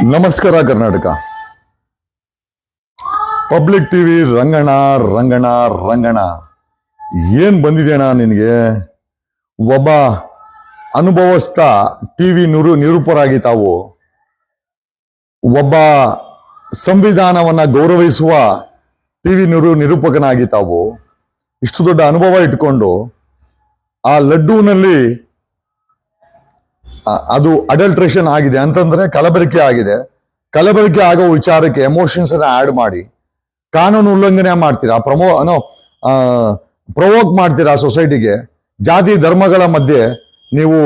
ನಮಸ್ಕಾರ Karnataka. Public TV Rangana Rangana Rangana ಏನ್ ಬಂದಿದೆಯಣ್ಣ ನಿನಗೆ? ಒಬ್ಬ ಅನುಭವಸ್ಥ ಟಿವಿ ನಿರೂಪರಾಗಿ ತಾವು, ಒಬ್ಬ ಸಂವಿಧಾನವನ್ನ ಗೌರವಿಸುವ ಟಿವಿ ನಿರೂಪಕನಾಗಿ ತಾವು ಇಷ್ಟು ದೊಡ್ಡ ಅನುಭವ ಇಟ್ಕೊಂಡು ಆ ಲಡ್ಡೂನಲ್ಲಿ ಅದು ಅಡಲ್ಟ್ರೇಷನ್ ಆಗಿದೆ ಅಂತಂದ್ರೆ ಕಲಬೆರಕೆ ಆಗಿದೆ. ಕಲಬೆರಕೆ ಆಗೋ ವಿಚಾರಕ್ಕೆ ಎಮೋಷನ್ಸ್ ಅನ್ನ ಆಡ್ ಮಾಡಿ ಕಾನೂನು ಉಲ್ಲಂಘನೆ ಮಾಡ್ತೀರಾ, ಪ್ರವೋಕ್ ಮಾಡ್ತೀರಾ ಸೊಸೈಟಿಗೆ. ಜಾತಿ ಧರ್ಮಗಳ ಮಧ್ಯೆ ನೀವು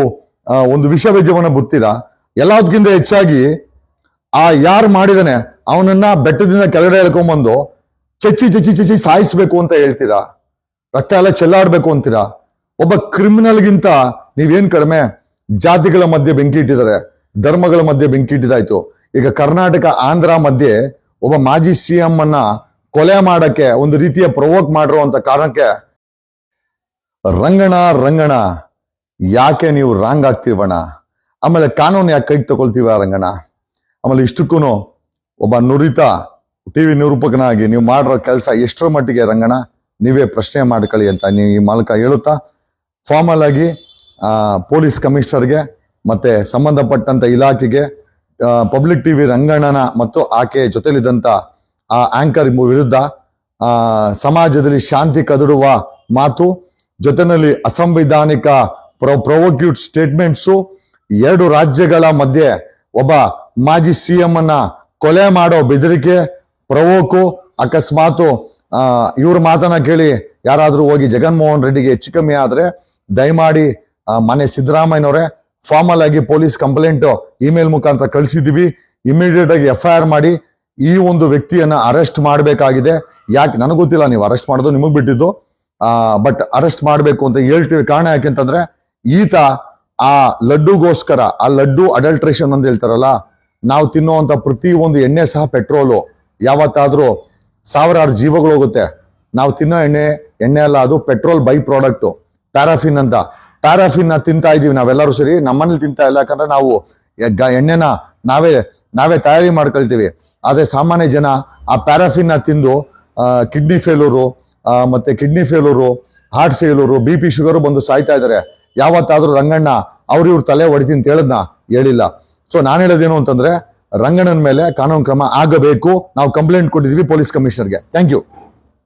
ಒಂದು ವಿಷ ಬೀಜವನ್ನು ಬುತ್ತೀರಾ. ಎಲ್ಲದಕ್ಕಿಂತ ಹೆಚ್ಚಾಗಿ ಯಾರು ಮಾಡಿದಾನೆ ಅವನನ್ನ ಬೆಟ್ಟದಿಂದ ಕೆಳಗಡೆ ಎಳ್ಕೊಂಡ್ಬಂದು ಚಚ್ಚಿ ಚಚ್ಚಿ ಚಚ್ಚಿ ಸಾಯಿಸ್ಬೇಕು ಅಂತ ಹೇಳ್ತೀರಾ, ರಕ್ತ ಎಲ್ಲ ಚೆಲ್ಲಾಡ್ಬೇಕು ಅಂತೀರಾ. ಒಬ್ಬ ಕ್ರಿಮಿನಲ್ಗಿಂತ ನೀವೇನ್ ಕಡಿಮೆ? ಜಾತಿಗಳ ಮಧ್ಯೆ ಬೆಂಕಿ ಇಟ್ಟಿದ್ದಾರೆ, ಧರ್ಮಗಳ ಮಧ್ಯೆ ಬೆಂಕಿ ಇಟ್ಟಿದಾಯ್ತು. ಈಗ ಕರ್ನಾಟಕ ಆಂಧ್ರ ಮಧ್ಯೆ ಒಬ್ಬ ಮಾಜಿ ಸಿಎಂ ಅನ್ನ ಕೊಲೆ ಮಾಡಕ್ಕೆ ಒಂದು ರೀತಿಯ ಪ್ರವೋಕ್ ಮಾಡಿರುವಂತ ಕಾರಣಕ್ಕೆ ರಂಗಣ ರಂಗಣ ಯಾಕೆ ನೀವು ರಾಂಗ್ ಆಗ್ತೀವಣ್ಣ? ಆಮೇಲೆ ಕಾನೂನು ಯಾಕೆ ಕೈಗೆ ತಗೊಳ್ತೀವ ರಂಗಣ? ಆಮೇಲೆ ಇಷ್ಟಕ್ಕೂ ಒಬ್ಬ ನುರಿತ ಟಿವಿ ನಿರೂಪಕನಾಗಿ ನೀವು ಮಾಡಿರೋ ಕೆಲಸ ಎಷ್ಟರ ಮಟ್ಟಿಗೆ ರಂಗಣ ನೀವೇ ಪ್ರಶ್ನೆ ಮಾಡ್ಕೊಳ್ಳಿ ಅಂತ ನೀವು ಈ ಮೂಲಕ ಹೇಳುತ್ತಾ, ಫಾರ್ಮಲ್ ಆಗಿ ಪೊಲೀಸ್ ಕಮಿಷನರ್ಗೆ ಮತ್ತೆ ಸಂಬಂಧಪಟ್ಟಂತ ಇಲಾಖೆಗೆ ಪಬ್ಲಿಕ್ ಟಿವಿ ರಂಗಣ್ಣನ ಮತ್ತು ಆಕೆ ಜೊತೆಲಿದ್ದಂತ ಆ ಆಂಕರ್ ವಿರುದ್ಧ ಸಮಾಜದಲ್ಲಿ ಶಾಂತಿ ಕದಡುವ ಮಾತು, ಜೊತೆಯಲ್ಲಿ ಅಸಂವಿಧಾನಿಕ ಪ್ರೊವೋಕ್ಯೂಟ್ ಸ್ಟೇಟ್ಮೆಂಟ್ಸು, ಎರಡು ರಾಜ್ಯಗಳ ಮಧ್ಯೆ ಒಬ್ಬ ಮಾಜಿ ಸಿಎಂ ಅನ್ನ ಕೊಲೆ ಮಾಡೋ ಬೆದರಿಕೆ, ಪ್ರವೋಕು, ಅಕಸ್ಮಾತು ಇವ್ರ ಮಾತನ್ನ ಕೇಳಿ ಯಾರಾದ್ರೂ ಹೋಗಿ ಜಗನ್ಮೋಹನ್ ರೆಡ್ಡಿಗೆ ಹೆಚ್ಚು ಕಮ್ಮಿ ಆದ್ರೆ ದಯಮಾಡಿ ಮನೆ ಸಿದ್ದರಾಮಯ್ಯನವರೇ ಫಾರ್ಮಲ್ ಆಗಿ ಪೊಲೀಸ್ ಕಂಪ್ಲೇಂಟ್ ಇಮೇಲ್ ಮುಖಾಂತರ ಕಳಿಸಿದೀವಿ. ಇಮಿಡಿಯೇಟ್ ಆಗಿ FIR ಮಾಡಿ ಈ ಒಂದು ವ್ಯಕ್ತಿಯನ್ನ ಅರೆಸ್ಟ್ ಮಾಡಬೇಕಾಗಿದೆ. ಯಾಕೆ ನನಗೆ ಗೊತ್ತಿಲ್ಲ, ನೀವು ಅರೆಸ್ಟ್ ಮಾಡೋದು ನಿಮಗ್ ಬಿಟ್ಟಿದ್ದು, ಬಟ್ ಅರೆಸ್ಟ್ ಮಾಡಬೇಕು ಅಂತ ಹೇಳ್ತೀವಿ. ಕಾರಣ ಯಾಕೆಂತಂದ್ರೆ ಈತ ಆ ಲಡ್ಡುಗೋಸ್ಕರ, ಆ ಲಡ್ಡು ಅಡಲ್ಟ್ರೇಷನ್ ಅಂತ ಹೇಳ್ತಾರಲ್ಲ, ನಾವು ತಿನ್ನುವಂತ ಪ್ರತಿ ಒಂದು ಎಣ್ಣೆ ಸಹ ಪೆಟ್ರೋಲು. ಯಾವತ್ತಾದ್ರೂ ಸಾವಿರಾರು ಜೀವಗಳು ಹೋಗುತ್ತೆ. ನಾವು ತಿನ್ನೋ ಎಣ್ಣೆ ಅಲ್ಲ, ಅದು ಪೆಟ್ರೋಲ್ ಬೈ ಪ್ರಾಡಕ್ಟ್, ಪ್ಯಾರಾಫಿನ್ ಅಂತ. ಪ್ಯಾರಾಫಿನ್ ತಿಂತಾ ಇದೀವಿ ನಾವೆಲ್ಲರೂ ಸೇರಿ. ನಮ್ಮನೇಲಿ ತಿಂತಾ ಇಲ್ಲ, ಯಾಕಂದ್ರೆ ನಾವು ಎಣ್ಣೆನ ನಾವೇ ತಯಾರಿ ಮಾಡ್ಕೊಳ್ತೀವಿ. ಆದ್ರೆ ಸಾಮಾನ್ಯ ಜನ ಆ ಪ್ಯಾರಾಫಿನ್ ತಿಂದು ಕಿಡ್ನಿ ಫೇಲ್ಯೂರು, ಮತ್ತೆ kidney failure, heart failure, BP sugar ಬಂದು ಸಾಯ್ತಾ ಇದಾರೆ. ಯಾವತ್ತಾದ್ರೂ ರಂಗಣ್ಣ ಇವ್ರ ತಲೆ ಹೊಡಿತೀನಿ ಅಂತ ಹೇಳದ್ನ ಹೇಳಿಲ್ಲ. ಸೊ ನಾನು ಹೇಳೋದೇನು ಅಂತಂದ್ರೆ ರಂಗಣ್ಣನ ಮೇಲೆ ಕಾನೂನು ಕ್ರಮ ಆಗಬೇಕು. ನಾವು ಕಂಪ್ಲೇಂಟ್ ಕೊಟ್ಟಿದ್ವಿ ಪೊಲೀಸ್ ಕಮಿಷನರ್ಗೆ. Thank you.